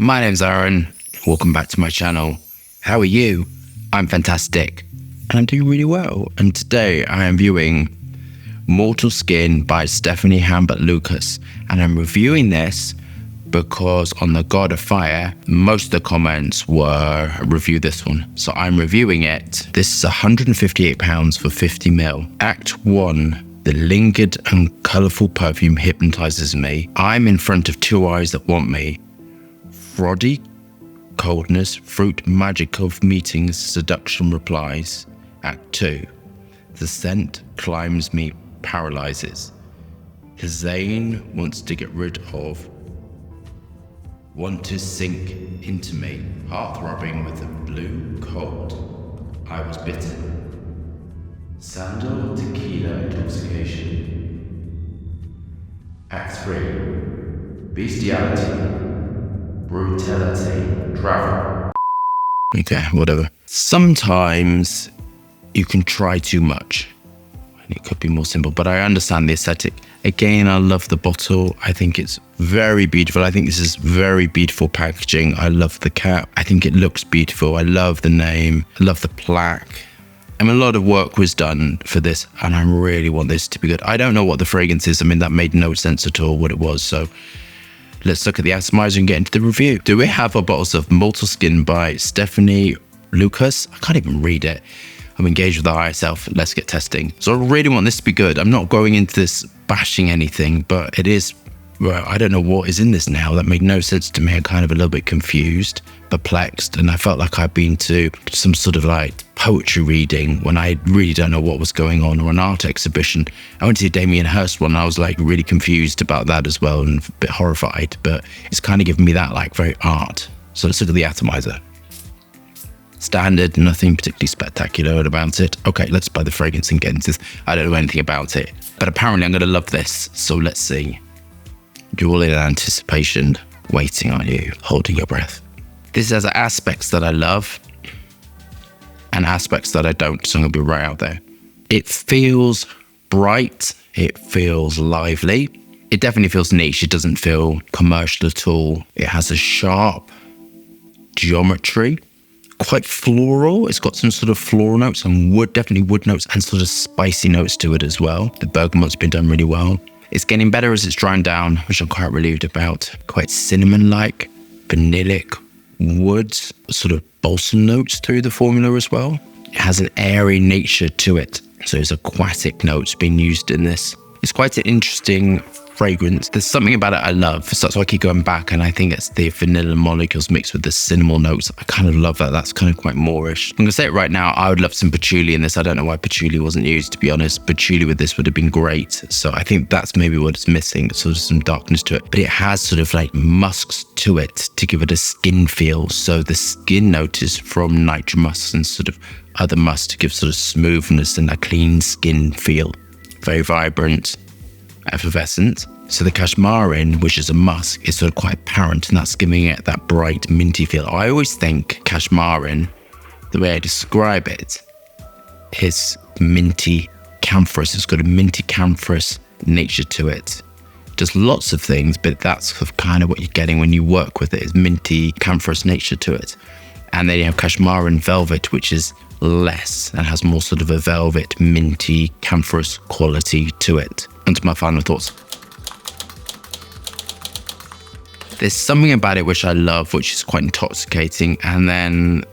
My name's Aaron. Welcome back to my channel. How are you? I'm fantastic. And I'm doing really well. And today I am viewing Mortal Skin by Stéphane Humbert Lucas. And I'm reviewing this because on the God of Fire, most of the comments were review this one. So I'm reviewing it. This is £158 for 50ml. Act 1. The lingered and colourful perfume hypnotizes me. I'm in front of two eyes that want me. Frothy coldness, fruit magic of meetings, seduction replies. Act 2. The scent climbs me, paralyzes. Zane wants to get rid of. Want to sink into me, heart throbbing with a blue cold. I was bitten. Sandal tequila intoxication. Act 3. Bestiality. Brutality. Travel. Okay, whatever. Sometimes you can try too much. And it could be more simple, but I understand the aesthetic. Again, I love the bottle. I think it's very beautiful. I think this is very beautiful packaging. I love the cap. I think it looks beautiful. I love the name. I love the plaque. I mean, a lot of work was done for this, and I really want this to be good. I don't know what the fragrance is. I mean, that made no sense at all what it was. So let's look at the atomizer and get into the review. Do we have our bottles of Mortal Skin by Stéphane Lucas? I can't even read it. I'm engaged with the higher self. Let's get testing. So I really want this to be good. I'm not going into this bashing anything, but it is, well, I don't know what is in this now. That made no sense to me. I'm kind of a little bit confused, perplexed, and I felt like I'd been to some sort of like poetry reading when I really don't know what was going on, or an art exhibition. I went to the Damien Hirst one and I was like really confused about that as well and a bit horrified, but it's kind of given me that like very art. So let's look at the atomizer. Standard, nothing particularly spectacular about it. Okay, let's buy the fragrance and get into this. I don't know anything about it, but apparently I'm going to love this. So let's see. You're all in anticipation, waiting, aren't you? Holding your breath. This has aspects that I love and aspects that I don't, so I'm going to be right out there. It feels bright. It feels lively. It definitely feels niche. It doesn't feel commercial at all. It has a sharp geometry. Quite floral. It's got some sort of floral notes and wood, definitely wood notes, and sort of spicy notes to it as well. The bergamot's been done really well. It's getting better as it's drying down, which I'm quite relieved about. Quite cinnamon-like, vanillic, woods, sort of balsam notes through the formula as well. It has an airy nature to it. So there's aquatic notes being used in this. It's quite an interesting fragrance. There's something about it I love, so I keep going back, and I think it's the vanilla molecules mixed with the cinnamon notes. I kind of love that. That's kind of quite Moorish. I'm gonna say it right now, I would love some patchouli in this. I don't know why patchouli wasn't used, to be honest. Patchouli with this would have been great. So I think that's maybe what it's missing, sort of some darkness to it. But it has sort of like musks to it to give it a skin feel. So the skin note is from nitro musk and sort of other musk to give sort of smoothness and a clean skin feel. Very vibrant, effervescent. So the Kashmarin, which is a musk, is sort of quite apparent, and that's giving it that bright minty feel. I always think Kashmarin, the way I describe it, is minty camphorous. It's got a minty camphorous nature to it. It does lots of things, but that's kind of what you're getting when you work with it, is minty camphorous nature to it. And then you have Kashmarin Velvet, which is less and has more sort of a velvet, minty, camphorous quality to it. And to my final thoughts. There's something about it which I love, which is quite intoxicating. And then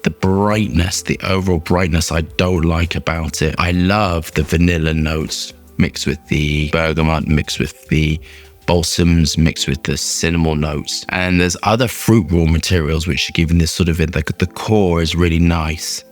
the brightness, the overall brightness I don't like about it. I love the vanilla notes mixed with the bergamot, mixed with the balsams, mixed with the cinnamon notes. And there's other fruit raw materials which are giving this sort of, the core is really nice.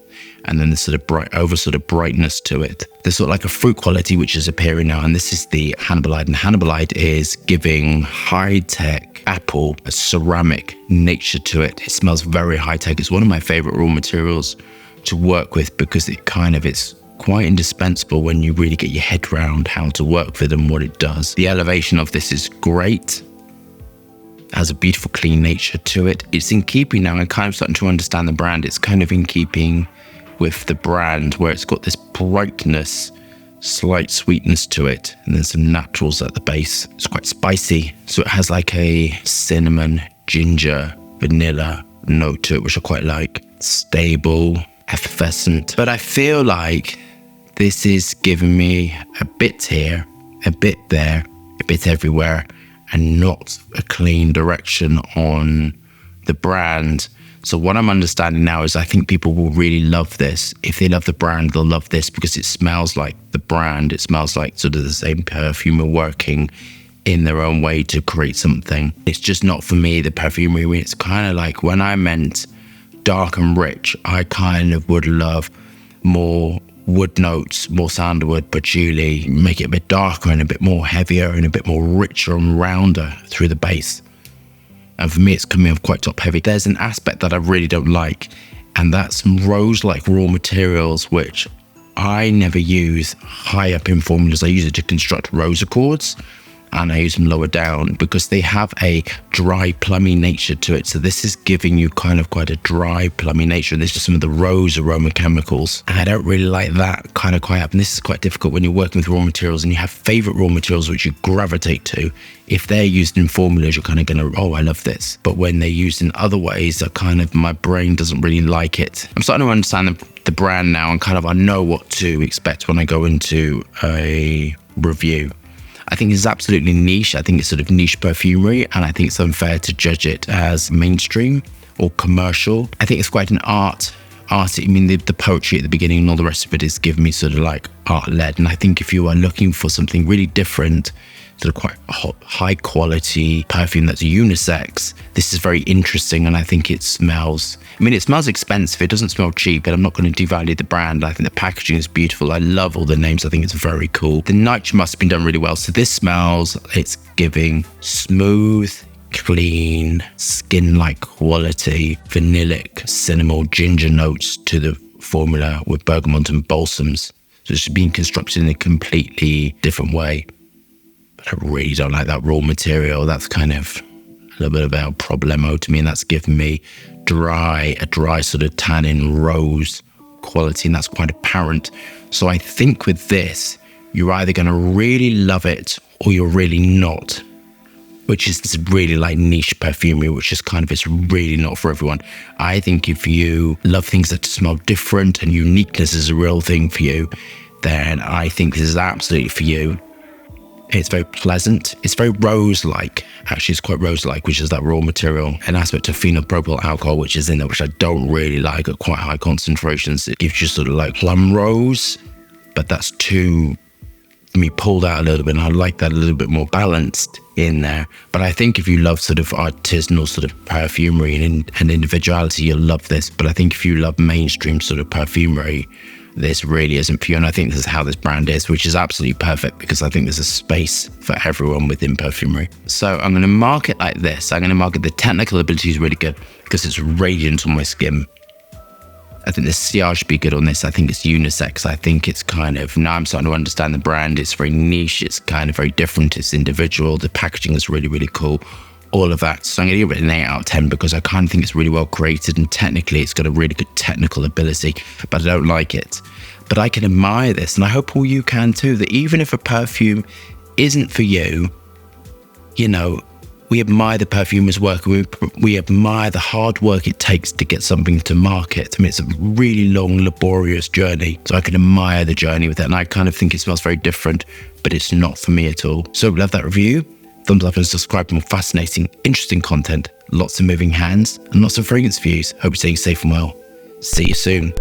And then the sort of brightness to it. There's sort of like a fruit quality which is appearing now, and this is the Hannibalite. And Hannibalite is giving high-tech apple, a ceramic nature to it. It smells very high-tech. It's one of my favorite raw materials to work with because it's quite indispensable when you really get your head around how to work with it and what it does. The elevation of this is great. It has a beautiful, clean nature to it. It's in keeping now. I'm kind of starting to understand the brand. It's kind of in keeping with the brand where it's got this brightness, slight sweetness to it, and then some naturals at the base. It's quite spicy, so it has like a cinnamon, ginger vanilla note to it, which I quite like. Stable, effervescent. But I feel like this is giving me a bit here, a bit there, a bit everywhere, and not a clean direction on the brand. So what I'm understanding now is I think people will really love this. If they love the brand, they'll love this because it smells like the brand. It smells like sort of the same perfumer working in their own way to create something. It's just not for me, the perfumery. It's kind of like when I meant dark and rich, I kind of would love more wood notes, more sandalwood, patchouli, make it a bit darker and a bit more heavier and a bit more richer and rounder through the base. And for me, it's coming off quite top heavy. There's an aspect that I really don't like, and that's rose-like raw materials, which I never use high up in formulas. I use it to construct rose accords, and I use them lower down because they have a dry, plummy nature to it. So this is giving you kind of quite a dry, plummy nature. And this is some of the rose aroma chemicals. And I don't really like that kind of quite up. And this is quite difficult when you're working with raw materials and you have favorite raw materials which you gravitate to. If they're used in formulas, you're kind of going to, oh, I love this. But when they're used in other ways, that kind of, my brain doesn't really like it. I'm starting to understand the brand now, and kind of I know what to expect when I go into a review. I think it's absolutely niche. I think it's sort of niche perfumery, and I think it's unfair to judge it as mainstream or commercial. I think it's quite an art. I mean, the poetry at the beginning and all the rest of it is giving me sort of like art-led. And I think if you are looking for something really different, sort of quite high quality perfume that's unisex, this is very interesting. And I think it smells, it smells expensive. It doesn't smell cheap, but I'm not going to devalue the brand. I think the packaging is beautiful. I love all the names. I think it's very cool. The nitre must have been done really well. So this smells, it's giving smooth, clean, skin-like quality, vanillic, cinnamon, ginger notes to the formula with bergamot and balsams. So it's being constructed in a completely different way. But I really don't like that raw material. That's kind of a little bit of a problemo to me, and that's given me a dry sort of tannin rose quality, and that's quite apparent. So I think with this, you're either going to really love it or you're really not, which is really like niche perfumery, which is kind of, it's really not for everyone. I think if you love things that smell different and uniqueness is a real thing for you, then I think this is absolutely for you. It's very pleasant. It's very rose-like. Actually, it's quite rose-like, which is that raw material. An aspect of phenylpropyl alcohol, which is in there, which I don't really like at quite high concentrations. It gives you sort of like plum rose, but that's too, for me, pulled out a little bit. And I like that a little bit more balanced in there. But I think if you love sort of artisanal sort of perfumery and individuality, you'll love this. But I think if you love mainstream sort of perfumery, this really isn't for you. And I think this is how this brand is, which is absolutely perfect because I think there's a space for everyone within perfumery. So I'm going to mark it like this. I'm going to mark it, the technical ability is really good because it's radiant on my skin. I think the sillage should be good on this. I think it's unisex. I think it's kind of, now I'm starting to understand the brand. It's very niche. It's kind of very different. It's individual. The packaging is really, really cool. All of that. So I'm going to give it an 8 out of 10 because I kind of think it's really well created and technically it's got a really good technical ability, but I don't like it. But I can admire this, and I hope all you can too, that even if a perfume isn't for you, you know, we admire the perfumer's work. We admire the hard work it takes to get something to market. I mean, it's a really long, laborious journey. So I can admire the journey with it. And I kind of think it smells very different, but it's not for me at all. So love that review. Thumbs up and subscribe for more fascinating, interesting content. Lots of moving hands and lots of fragrance views. Hope you're staying safe and well. See you soon.